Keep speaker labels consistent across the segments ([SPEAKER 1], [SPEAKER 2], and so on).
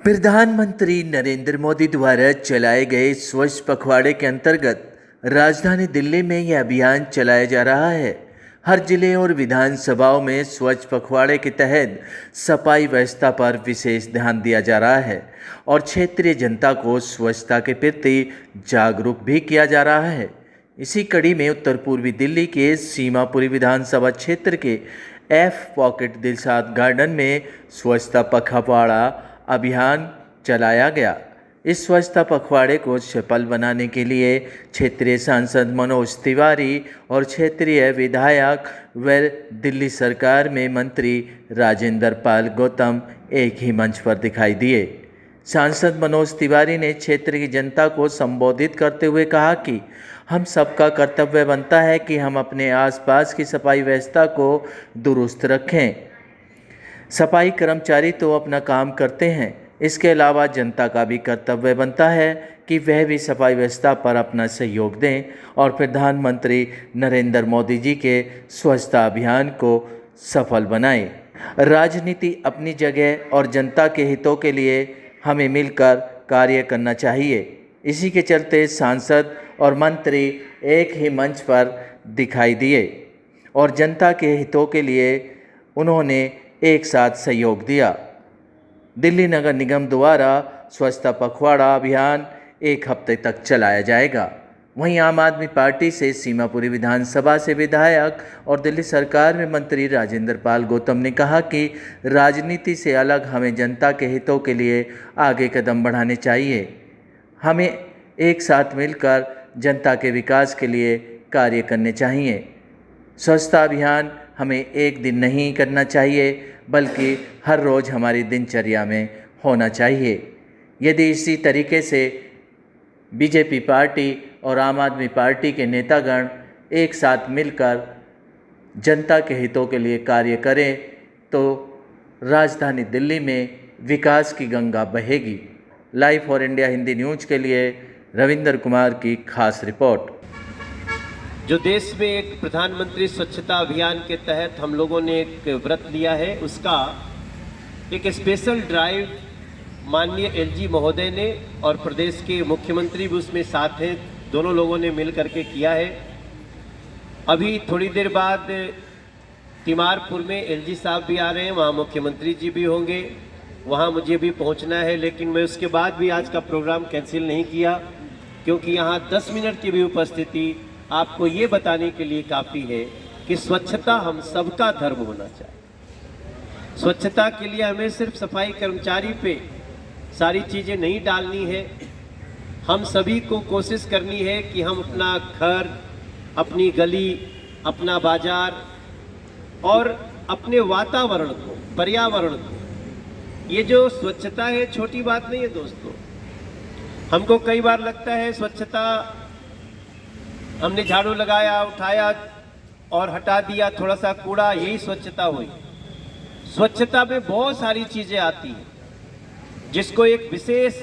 [SPEAKER 1] प्रधानमंत्री नरेंद्र मोदी द्वारा चलाए गए स्वच्छ पखवाड़े के अंतर्गत राजधानी दिल्ली में यह अभियान चलाया जा रहा है। हर जिले और विधानसभाओं में स्वच्छ पखवाड़े के तहत सफाई व्यवस्था पर विशेष ध्यान दिया जा रहा है और क्षेत्रीय जनता को स्वच्छता के प्रति जागरूक भी किया जा रहा है। इसी कड़ी में उत्तर पूर्वी दिल्ली के सीमापुरी विधानसभा क्षेत्र के एफ पॉकेट दिलशाद गार्डन में स्वच्छता पखवाड़ा अभियान चलाया गया। इस स्वच्छता पखवाड़े को सफल बनाने के लिए क्षेत्रीय सांसद मनोज तिवारी और क्षेत्रीय विधायक व दिल्ली सरकार में मंत्री राजेंद्र पाल गौतम एक ही मंच पर दिखाई दिए। सांसद मनोज तिवारी ने क्षेत्र की जनता को संबोधित करते हुए कहा कि हम सबका कर्तव्य बनता है कि हम अपने आसपास की सफाई व्यवस्था को दुरुस्त रखें। सफाई कर्मचारी तो अपना काम करते हैं, इसके अलावा जनता का भी कर्तव्य बनता है कि वह भी सफाई व्यवस्था पर अपना सहयोग दें और प्रधानमंत्री नरेंद्र मोदी जी के स्वच्छता अभियान को सफल बनाएं। राजनीति अपनी जगह और जनता के हितों के लिए हमें मिलकर कार्य करना चाहिए। इसी के चलते सांसद और मंत्री एक ही मंच पर दिखाई दिए और जनता के हितों के लिए उन्होंने एक साथ सहयोग दिया। दिल्ली नगर निगम द्वारा स्वच्छता पखवाड़ा अभियान एक हफ्ते तक चलाया जाएगा। वहीं आम आदमी पार्टी से सीमापुरी विधानसभा से विधायक और दिल्ली सरकार में मंत्री राजेंद्र पाल गौतम ने कहा कि राजनीति से अलग हमें जनता के हितों के लिए आगे कदम बढ़ाने चाहिए। हमें एक साथ मिलकर जनता के विकास के लिए कार्य करने चाहिए। स्वच्छता अभियान हमें एक दिन नहीं करना चाहिए, बल्कि हर रोज़ हमारी दिनचर्या में होना चाहिए। यदि इसी तरीके से बीजेपी पार्टी और आम आदमी पार्टी के नेतागण एक साथ मिलकर जनता के हितों के लिए कार्य करें तो राजधानी दिल्ली में विकास की गंगा बहेगी। Live for India Hindi news के लिए रविंद्र कुमार की खास रिपोर्ट।
[SPEAKER 2] जो देश में एक प्रधानमंत्री स्वच्छता अभियान के तहत हम लोगों ने एक व्रत लिया है, उसका एक स्पेशल ड्राइव माननीय एलजी महोदय ने और प्रदेश के मुख्यमंत्री भी उसमें साथ हैं, दोनों लोगों ने मिल करके किया है। अभी थोड़ी देर बाद तिमारपुर में एलजी साहब भी आ रहे हैं, वहाँ मुख्यमंत्री जी भी होंगे, वहाँ मुझे भी पहुँचना है। लेकिन मैं उसके बाद भी आज का प्रोग्राम कैंसिल नहीं किया, क्योंकि यहाँ 10 मिनट की भी उपस्थिति आपको ये बताने के लिए काफ़ी है कि स्वच्छता हम सबका धर्म होना चाहिए। स्वच्छता के लिए हमें सिर्फ सफाई कर्मचारी पे सारी चीज़ें नहीं डालनी है, हम सभी को कोशिश करनी है कि हम अपना घर, अपनी गली, अपना बाजार और अपने वातावरण को, पर्यावरण को, ये जो स्वच्छता है छोटी बात नहीं है दोस्तों। हमको कई बार लगता है स्वच्छता हमने झाड़ू लगाया, उठाया और हटा दिया थोड़ा सा कूड़ा, यही स्वच्छता हुई। स्वच्छता में बहुत सारी चीजें आती हैं, जिसको एक विशेष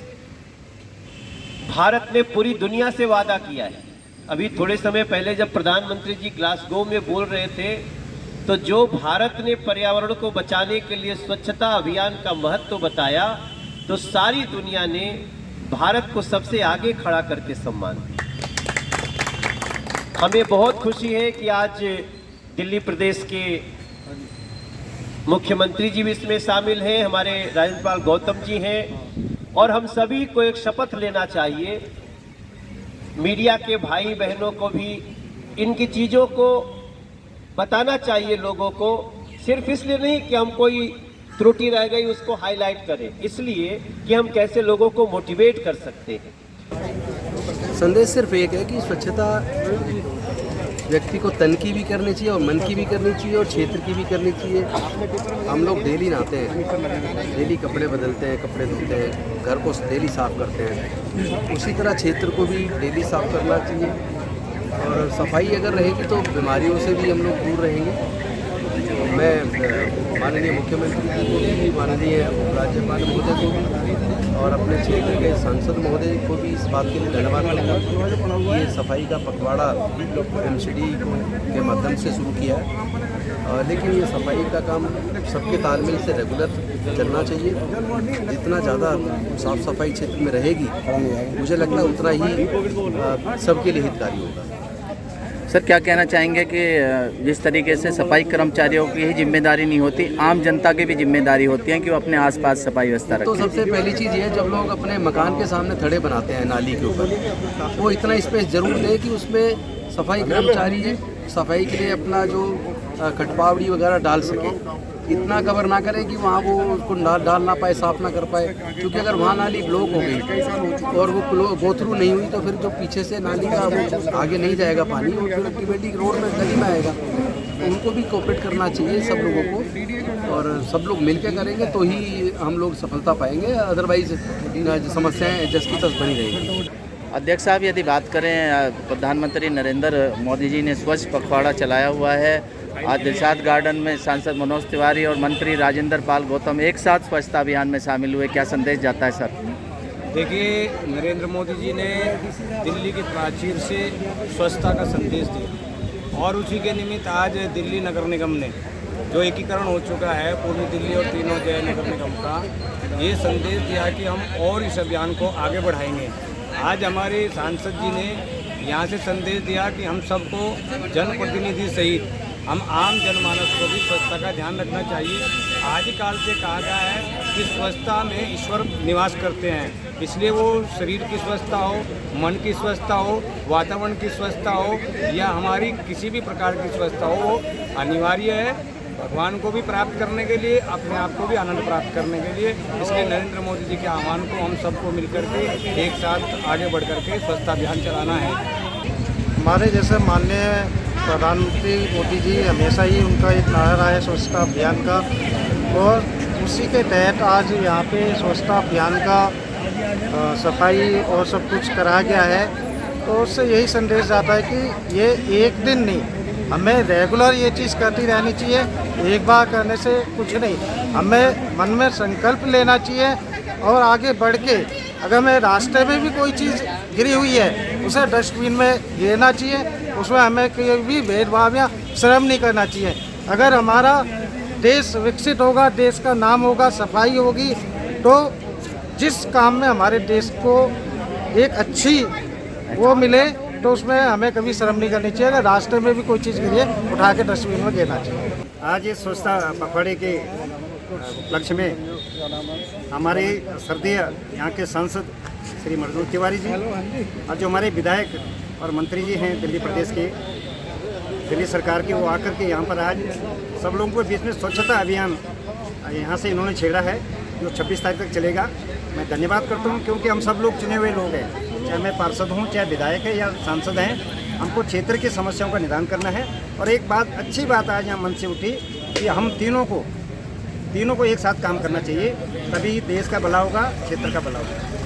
[SPEAKER 2] भारत ने पूरी दुनिया से वादा किया है। अभी थोड़े समय पहले जब प्रधानमंत्री जी ग्लासगो में बोल रहे थे, तो जो भारत ने पर्यावरण को बचाने के लिए स्वच्छता अभियान का महत्व बताया, तो सारी दुनिया ने भारत को सबसे आगे खड़ा करके सम्मान दिया। हमें बहुत खुशी है कि आज दिल्ली प्रदेश के मुख्यमंत्री जी भी इसमें शामिल हैं, हमारे राजेंद्र पाल गौतम जी हैं, और हम सभी को एक शपथ लेना चाहिए। मीडिया के भाई बहनों को भी इनकी चीज़ों को बताना चाहिए लोगों को, सिर्फ इसलिए नहीं कि हम कोई त्रुटि रह गई उसको हाईलाइट करें, इसलिए कि हम कैसे लोगों को मोटिवेट कर सकते हैं।
[SPEAKER 3] संदेश सिर्फ एक है कि स्वच्छता व्यक्ति को तन की भी करनी चाहिए और मन की भी करनी चाहिए और क्षेत्र की भी करनी चाहिए। हम लोग डेली नहाते हैं, डेली कपड़े बदलते हैं, कपड़े धोते हैं, घर को डेली साफ़ करते हैं, उसी तरह क्षेत्र को भी डेली साफ़ करना चाहिए। और सफाई अगर रहेगी तो बीमारियों से भी हम लोग दूर रहेंगे। मैं माननीय मुख्यमंत्री जी को भी, माननीय राज्यपाल महोदय को भी और अपने क्षेत्र के सांसद महोदय को भी इस बात के लिए धन्यवाद करूँगा। ये सफाई का पखवाड़ा MCD के माध्यम से शुरू किया है लेकिन ये सफाई का काम सबके तालमेल से रेगुलर चलना चाहिए। जितना ज़्यादा साफ़ सफाई क्षेत्र में रहेगी, मुझे लगता है उतना ही सबके लिए हितकारी होगा।
[SPEAKER 4] सर, क्या कहना चाहेंगे कि जिस तरीके से सफाई कर्मचारियों की ही जिम्मेदारी नहीं होती, आम जनता की भी जिम्मेदारी होती है कि वो अपने आसपास सफाई व्यवस्था
[SPEAKER 3] तो
[SPEAKER 4] रखें?
[SPEAKER 3] सबसे पहली चीज़ ये है, जब लोग अपने मकान के सामने थड़े बनाते हैं नाली के ऊपर, वो इतना स्पेस जरूर दें कि उसमें सफाई कर्मचारी सफाई के लिए अपना जो कटपावड़ी वगैरह डाल सके। इतना कवर ना करें कि वहाँ वो उसको डाल ना पाए, साफ ना कर पाए, क्योंकि अगर वहाँ नाली ब्लॉक हो गई और वो गो थ्रू नहीं हुई तो फिर जो पीछे से नाली का वो आगे नहीं जाएगा पानी, और फिर अल्टीमेटली रोड में गली में आएगा। तो उनको भी कोऑपरेट करना चाहिए सब लोगों को, और सब लोग मिलकर करेंगे तो ही हम लोग सफलता पाएंगे, अदरवाइज समस्याएँ जस की तस बनी रहेंगी।
[SPEAKER 4] अध्यक्ष साहब, यदि बात करें, प्रधानमंत्री नरेंद्र मोदी जी ने स्वच्छ पखवाड़ा चलाया हुआ है। आज दिलशाद गार्डन में सांसद मनोज तिवारी और मंत्री राजेंद्र पाल गौतम एक साथ स्वच्छता अभियान में शामिल हुए, क्या संदेश जाता है सर?
[SPEAKER 5] देखिए, नरेंद्र मोदी जी ने दिल्ली की प्राचीर से स्वच्छता का संदेश दिया, और उसी के निमित्त आज दिल्ली नगर निगम ने जो एकीकरण हो चुका है पूर्वी दिल्ली और तीनों जय नगर निगम का, ये संदेश दिया कि हम और इस अभियान को आगे बढ़ाएंगे। आज हमारे सांसद जी ने यहाँ से संदेश दिया कि हम सबको, जनप्रतिनिधि सहित हम आम जनमानस को भी स्वच्छता का ध्यान रखना चाहिए। आदिकाल से कहा गया है कि स्वच्छता में ईश्वर निवास करते हैं, इसलिए वो शरीर की स्वच्छता हो, मन की स्वच्छता हो, वातावरण की स्वच्छता हो, या हमारी किसी भी प्रकार की स्वच्छता हो, वो अनिवार्य है भगवान को भी प्राप्त करने के लिए, अपने आप को भी आनंद प्राप्त करने के लिए। इसलिए नरेंद्र मोदी जी के आह्वान को हम सबको मिलकर के एक साथ आगे बढ़ कर के स्वच्छता अभियान चलाना है।
[SPEAKER 6] हमारे जैसे माननीय प्रधानमंत्री मोदी जी, हमेशा ही उनका एक नारा रहा है स्वच्छता अभियान का, और उसी के तहत आज यहाँ पे स्वच्छता अभियान का सफाई और सब कुछ कराया गया है। तो उससे यही संदेश जाता है कि ये एक दिन नहीं, हमें रेगुलर ये चीज़ करती रहनी चाहिए। एक बार करने से कुछ नहीं, हमें मन में संकल्प लेना चाहिए और आगे बढ़ के, अगर हमें रास्ते में भी कोई चीज़ गिरी हुई है उसे डस्टबिन में गिरना चाहिए, उसमें हमें कोई भी भेदभाव या शर्म नहीं करना चाहिए। अगर हमारा देश विकसित होगा, देश का नाम होगा, सफाई होगी, तो जिस काम में हमारे देश को एक अच्छी वो मिले तो उसमें हमें कभी शर्म नहीं करनी चाहिए। अगर रास्ते में भी कोई चीज़ गिरी है, उठा के डस्टबिन में गिरना चाहिए।
[SPEAKER 7] आज ये स्वच्छता पखवाड़े के उपलक्ष्य में हमारे सर्दीय यहाँ के सांसद श्री मनोज तिवारी जी और जो हमारे विधायक और मंत्री जी हैं दिल्ली प्रदेश के, दिल्ली सरकार के, वो आकर के यहाँ पर आज सब लोगों के बीच में स्वच्छता अभियान यहाँ से इन्होंने छेड़ा है, जो 26 तारीख तक चलेगा। मैं धन्यवाद करता हूँ, क्योंकि हम सब लोग चुने हुए लोग हैं, चाहे मैं पार्षद हूँ, चाहे विधायक है या सांसद हैं, हमको क्षेत्र की समस्याओं का निदान करना है। और एक बात, अच्छी बात आज यहाँ मन से उठी कि हम तीनों को एक साथ काम करना चाहिए, तभी देश का भला होगा, क्षेत्र का भला होगा।